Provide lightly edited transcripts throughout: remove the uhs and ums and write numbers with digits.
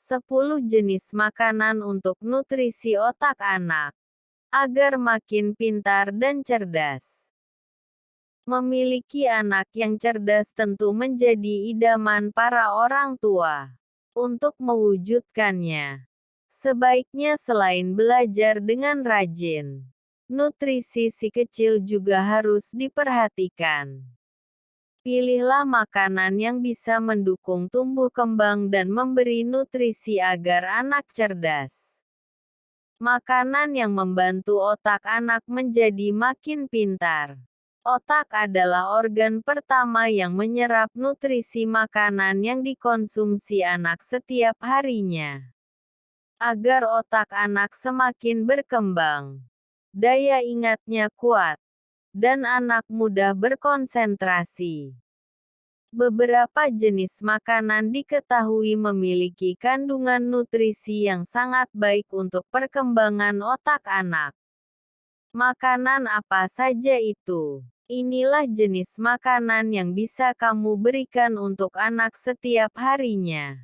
10 jenis makanan untuk nutrisi otak anak, agar makin pintar dan cerdas. Memiliki anak yang cerdas tentu menjadi idaman para orang tua. Untuk mewujudkannya, sebaiknya selain belajar dengan rajin, nutrisi si kecil juga harus diperhatikan. Pilihlah makanan yang bisa mendukung tumbuh kembang dan memberi nutrisi agar anak cerdas. Makanan yang membantu otak anak menjadi makin pintar. Otak adalah organ pertama yang menyerap nutrisi makanan yang dikonsumsi anak setiap harinya. Agar otak anak semakin berkembang, daya ingatnya kuat, dan anak mudah berkonsentrasi. Beberapa jenis makanan diketahui memiliki kandungan nutrisi yang sangat baik untuk perkembangan otak anak. Makanan apa saja itu? Inilah jenis makanan yang bisa kamu berikan untuk anak setiap harinya.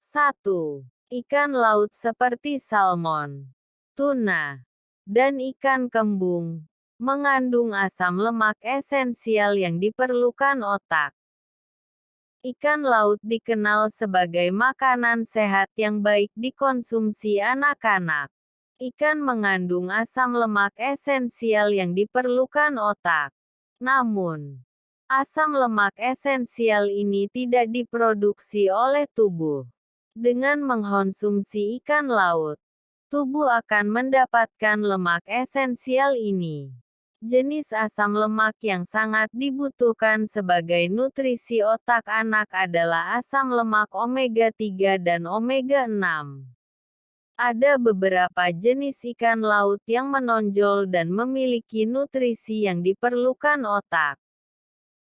1. Ikan laut seperti salmon, tuna, dan ikan kembung mengandung asam lemak esensial yang diperlukan otak. Ikan laut dikenal sebagai makanan sehat yang baik dikonsumsi anak-anak. Ikan mengandung asam lemak esensial yang diperlukan otak. Namun, asam lemak esensial ini tidak diproduksi oleh tubuh. Dengan mengkonsumsi ikan laut, tubuh akan mendapatkan lemak esensial ini. Jenis asam lemak yang sangat dibutuhkan sebagai nutrisi otak anak adalah asam lemak omega 3 dan omega 6. Ada beberapa jenis ikan laut yang menonjol dan memiliki nutrisi yang diperlukan otak.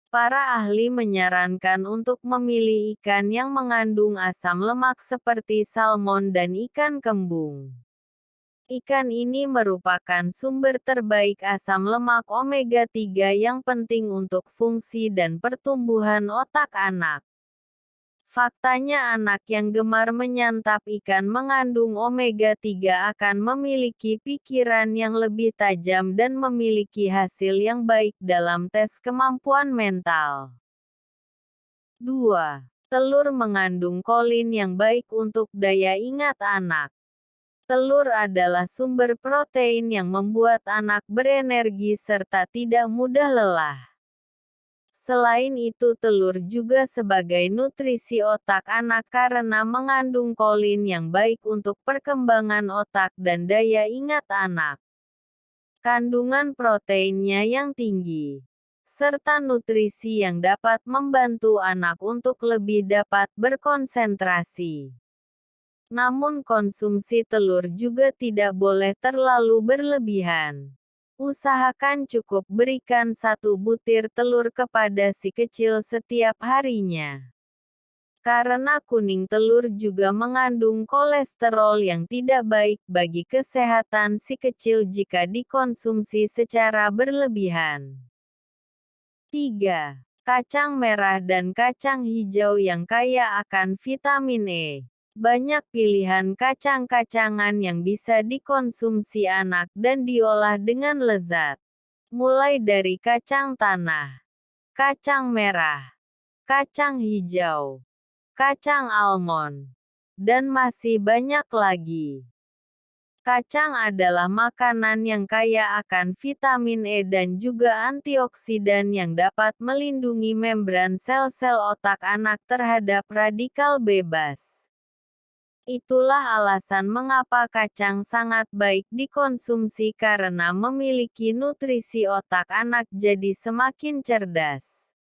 Para ahli menyarankan untuk memilih ikan yang mengandung asam lemak seperti salmon dan ikan kembung. Ikan ini merupakan sumber terbaik asam lemak omega 3 yang penting untuk fungsi dan pertumbuhan otak anak. Faktanya anak yang gemar menyantap ikan mengandung omega 3 akan memiliki pikiran yang lebih tajam dan memiliki hasil yang baik dalam tes kemampuan mental. 2. Telur mengandung kolin yang baik untuk daya ingat anak. Telur adalah sumber protein yang membuat anak berenergi serta tidak mudah lelah. Selain itu, telur juga sebagai nutrisi otak anak karena mengandung kolin yang baik untuk perkembangan otak dan daya ingat anak. Kandungan proteinnya yang tinggi, serta nutrisi yang dapat membantu anak untuk lebih dapat berkonsentrasi. Namun konsumsi telur juga tidak boleh terlalu berlebihan. Usahakan cukup berikan 1 butir telur kepada si kecil setiap harinya. Karena kuning telur juga mengandung kolesterol yang tidak baik bagi kesehatan si kecil jika dikonsumsi secara berlebihan. 3. Kacang merah dan kacang hijau yang kaya akan vitamin E. Banyak pilihan kacang-kacangan yang bisa dikonsumsi anak dan diolah dengan lezat. Mulai dari kacang tanah, kacang merah, kacang hijau, kacang almond, dan masih banyak lagi. Kacang adalah makanan yang kaya akan vitamin E dan juga antioksidan yang dapat melindungi membran sel-sel otak anak terhadap radikal bebas. Itulah alasan mengapa kacang sangat baik dikonsumsi karena memiliki nutrisi otak anak jadi semakin cerdas.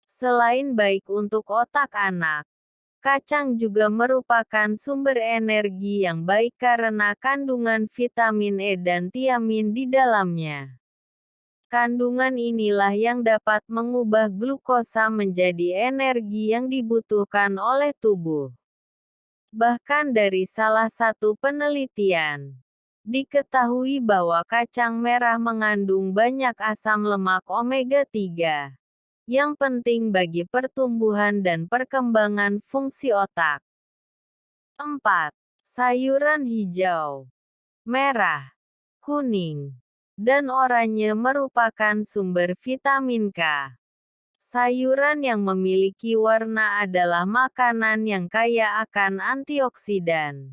Selain baik untuk otak anak, kacang juga merupakan sumber energi yang baik karena kandungan vitamin E dan tiamin di dalamnya. Kandungan inilah yang dapat mengubah glukosa menjadi energi yang dibutuhkan oleh tubuh. Bahkan dari salah satu penelitian, diketahui bahwa kacang merah mengandung banyak asam lemak omega 3, yang penting bagi pertumbuhan dan perkembangan fungsi otak. 4. Sayuran hijau, merah, kuning, dan oranye merupakan sumber vitamin K. Sayuran yang memiliki warna adalah makanan yang kaya akan antioksidan,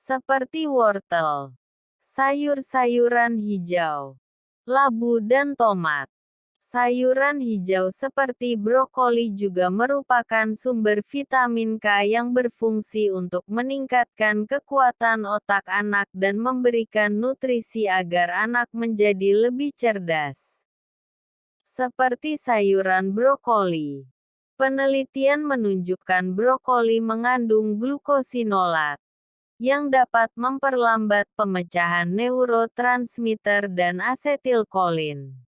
seperti wortel, sayur-sayuran hijau, labu dan tomat. Sayuran hijau seperti brokoli juga merupakan sumber vitamin K yang berfungsi untuk meningkatkan kekuatan otak anak dan memberikan nutrisi agar anak menjadi lebih cerdas. Seperti sayuran brokoli. Penelitian menunjukkan brokoli mengandung glukosinolat, yang dapat memperlambat pemecahan neurotransmitter dan asetilkolin.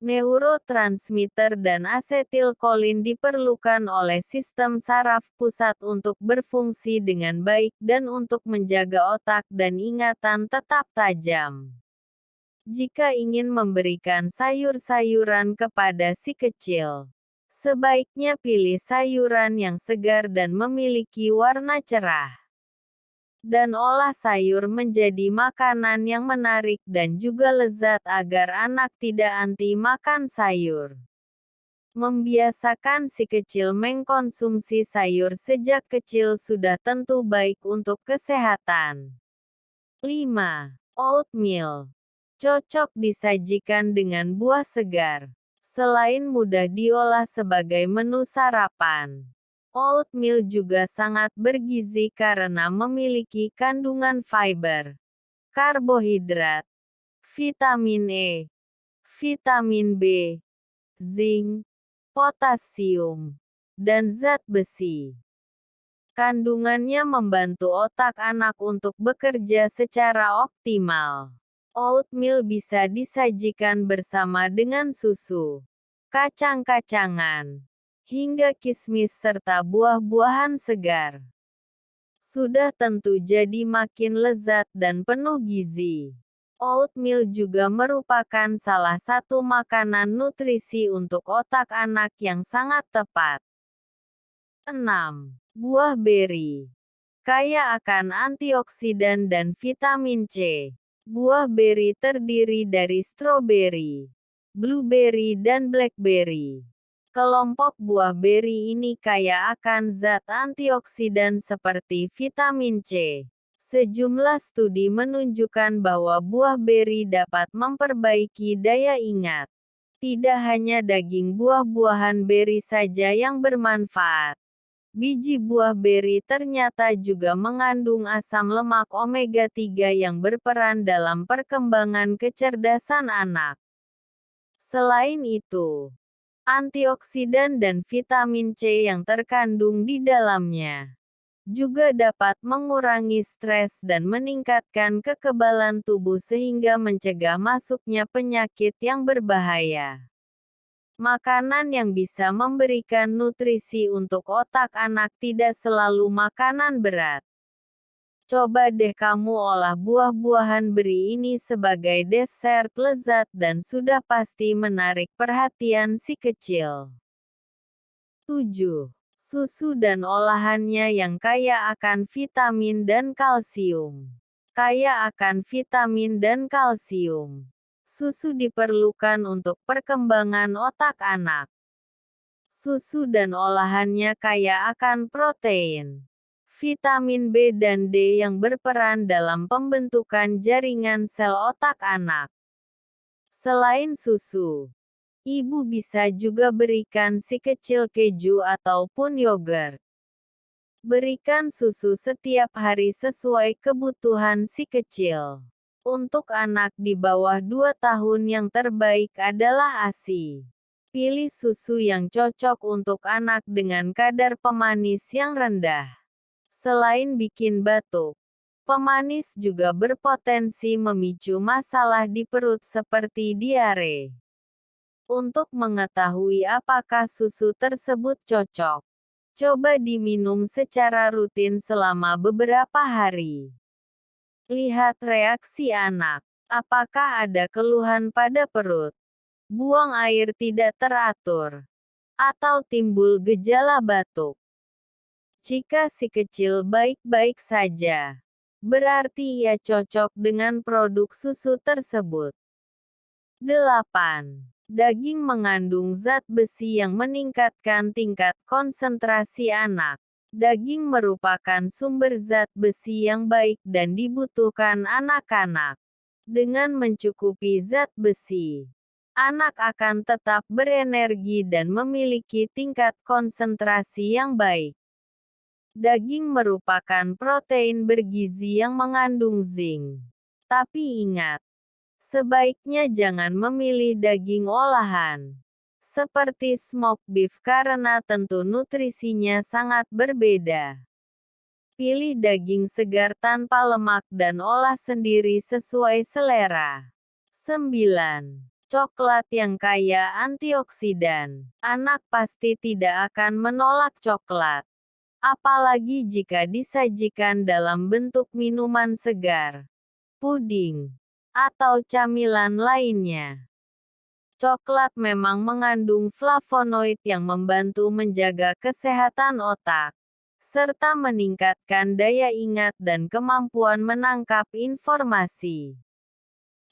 Neurotransmitter dan asetilkolin diperlukan oleh sistem saraf pusat untuk berfungsi dengan baik dan untuk menjaga otak dan ingatan tetap tajam. Jika ingin memberikan sayur-sayuran kepada si kecil, sebaiknya pilih sayuran yang segar dan memiliki warna cerah. Dan olah sayur menjadi makanan yang menarik dan juga lezat agar anak tidak anti makan sayur. Membiasakan si kecil mengkonsumsi sayur sejak kecil sudah tentu baik untuk kesehatan. 5. Oatmeal. Cocok disajikan dengan buah segar. Selain mudah diolah sebagai menu sarapan, oatmeal juga sangat bergizi karena memiliki kandungan fiber, karbohidrat, vitamin E, vitamin B, zinc, potasium, dan zat besi. Kandungannya membantu otak anak untuk bekerja secara optimal. Oatmeal bisa disajikan bersama dengan susu, kacang-kacangan, hingga kismis serta buah-buahan segar. Sudah tentu jadi makin lezat dan penuh gizi. Oatmeal juga merupakan salah satu makanan nutrisi untuk otak anak yang sangat tepat. 6. Buah beri. Kaya akan antioksidan dan vitamin C. Buah beri terdiri dari stroberi, blueberry dan blackberry. Kelompok buah beri ini kaya akan zat antioksidan seperti vitamin C. Sejumlah studi menunjukkan bahwa buah beri dapat memperbaiki daya ingat. Tidak hanya daging buah-buahan beri saja yang bermanfaat. Biji buah beri ternyata juga mengandung asam lemak omega 3 yang berperan dalam perkembangan kecerdasan anak. Selain itu, antioksidan dan vitamin C yang terkandung di dalamnya juga dapat mengurangi stres dan meningkatkan kekebalan tubuh sehingga mencegah masuknya penyakit yang berbahaya. Makanan yang bisa memberikan nutrisi untuk otak anak tidak selalu makanan berat. Coba deh kamu olah buah-buahan beri ini sebagai dessert lezat dan sudah pasti menarik perhatian si kecil. 7. Susu dan olahannya yang kaya akan vitamin dan kalsium. Kaya akan vitamin dan kalsium. Susu diperlukan untuk perkembangan otak anak. Susu dan olahannya kaya akan protein, vitamin B dan D yang berperan dalam pembentukan jaringan sel otak anak. Selain susu, ibu bisa juga berikan si kecil keju ataupun yogurt. Berikan susu setiap hari sesuai kebutuhan si kecil. Untuk anak di bawah 2 tahun yang terbaik adalah ASI. Pilih susu yang cocok untuk anak dengan kadar pemanis yang rendah. Selain bikin batuk, pemanis juga berpotensi memicu masalah di perut seperti diare. Untuk mengetahui apakah susu tersebut cocok, coba diminum secara rutin selama beberapa hari. Lihat reaksi anak. Apakah ada keluhan pada perut? Buang air tidak teratur, atau timbul gejala batuk. Jika si kecil baik-baik saja, berarti ia cocok dengan produk susu tersebut. 8. Daging mengandung zat besi yang meningkatkan tingkat konsentrasi anak. Daging merupakan sumber zat besi yang baik dan dibutuhkan anak-anak. Dengan mencukupi zat besi, anak akan tetap berenergi dan memiliki tingkat konsentrasi yang baik. Daging merupakan protein bergizi yang mengandung zinc. Tapi ingat, sebaiknya jangan memilih daging olahan, seperti smoked beef karena tentu nutrisinya sangat berbeda. Pilih daging segar tanpa lemak dan olah sendiri sesuai selera. 9. Coklat yang kaya antioksidan. Anak pasti tidak akan menolak coklat, apalagi jika disajikan dalam bentuk minuman segar, puding, atau camilan lainnya. Coklat memang mengandung flavonoid yang membantu menjaga kesehatan otak, serta meningkatkan daya ingat dan kemampuan menangkap informasi.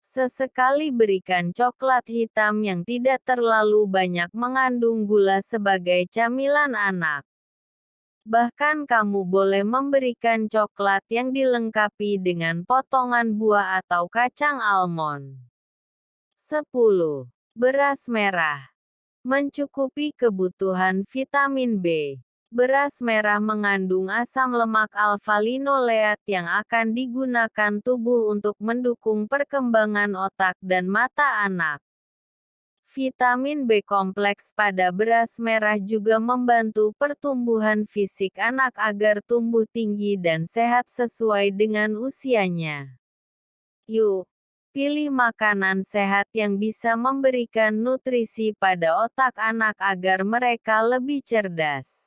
Sesekali berikan coklat hitam yang tidak terlalu banyak mengandung gula sebagai camilan anak. Bahkan kamu boleh memberikan coklat yang dilengkapi dengan potongan buah atau kacang almond. 10. Beras merah. Mencukupi kebutuhan vitamin B. Beras merah mengandung asam lemak alfa-linoleat yang akan digunakan tubuh untuk mendukung perkembangan otak dan mata anak. Vitamin B kompleks pada beras merah juga membantu pertumbuhan fisik anak agar tumbuh tinggi dan sehat sesuai dengan usianya. Yuk, pilih makanan sehat yang bisa memberikan nutrisi pada otak anak agar mereka lebih cerdas.